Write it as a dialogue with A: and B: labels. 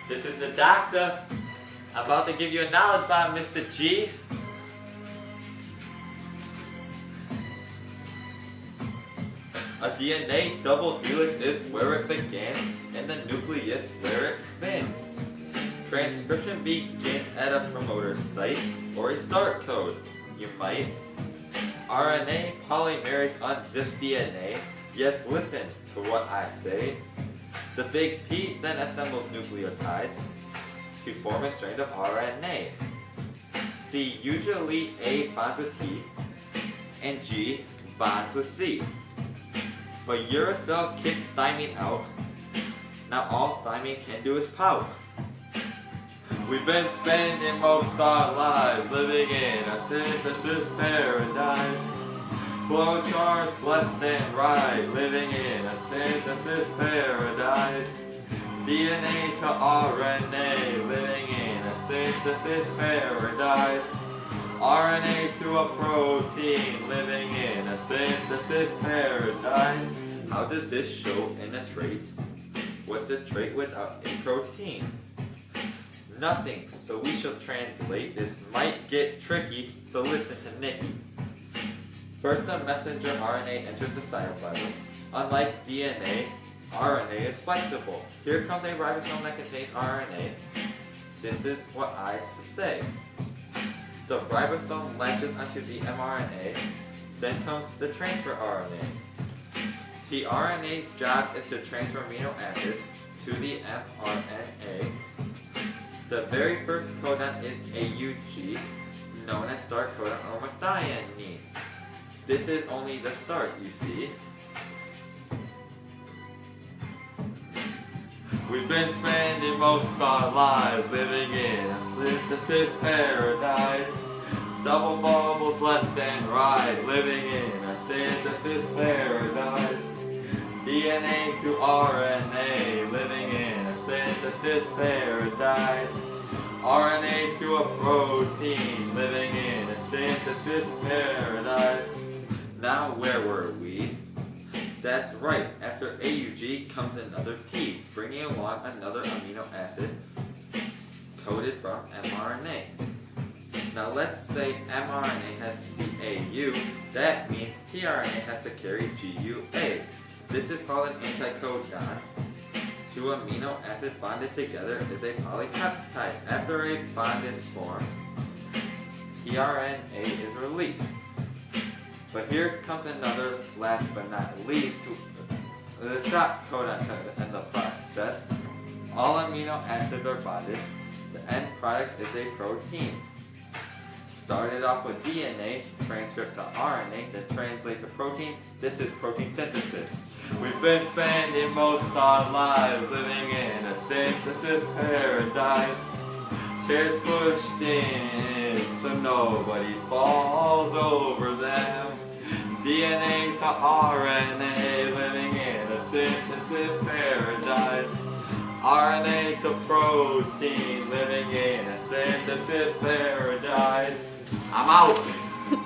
A: This is the doctor. I'm about to give you a knowledge bomb, Mr. G. A DNA double helix is where it begins, and the nucleus where it spins. Transcription begins at a promoter site, or a start code, you might. RNA polymerase unzips DNA. Yes, listen to what I say. The big P then assembles nucleotides to form a strand of RNA. C, usually A bonds with T, and G bonds with C. But uracil kicks thymine out. Now all thymine can do is pout. We've been spending most our lives living in a synthesis paradise. Flowcharts left and right, living in a synthesis paradise. DNA to RNA, living in a synthesis paradise. RNA to a protein, living in a synthesis paradise. How does this show in a trait? What's a trait without a protein? Nothing, so we shall translate. This might get tricky, so listen to Nikki. First, the messenger RNA enters the cytoplasm. Unlike DNA, RNA is flexible. Here comes a ribosome that contains RNA. This is what I say. The ribosome latches onto the mRNA. Then comes the transfer RNA. tRNA's job is to transfer amino acids to the mRNA. The very first codon is AUG, known as start codon or methionine. This is only the start, you see. We've been spending most of our lives living in a synthesis paradise. Double bubbles left and right, living in a synthesis paradise. DNA to RNA, living in a synthesis paradise. RNA to a protein, living in a synthesis paradise. Now where were we? That's right, after AUG comes another T, bringing along another amino acid coded from mRNA. Now let's say mRNA has CAU, that means tRNA has to carry GUA. This is called an anticodon. Two amino acids bonded together is a polypeptide. After a bond is formed, tRNA is released. But here comes another, last but not least, the stop codon to end the process. All amino acids are bonded. The end product is a protein. Started off with DNA, transcript to RNA, then translate to protein. This is protein synthesis. We've been spending most of our lives living in a synthesis paradise. Chairs pushed in so nobody falls over them. DNA to RNA, living in a synthesis paradise. RNA to protein, living in a synthesis paradise. I'm out.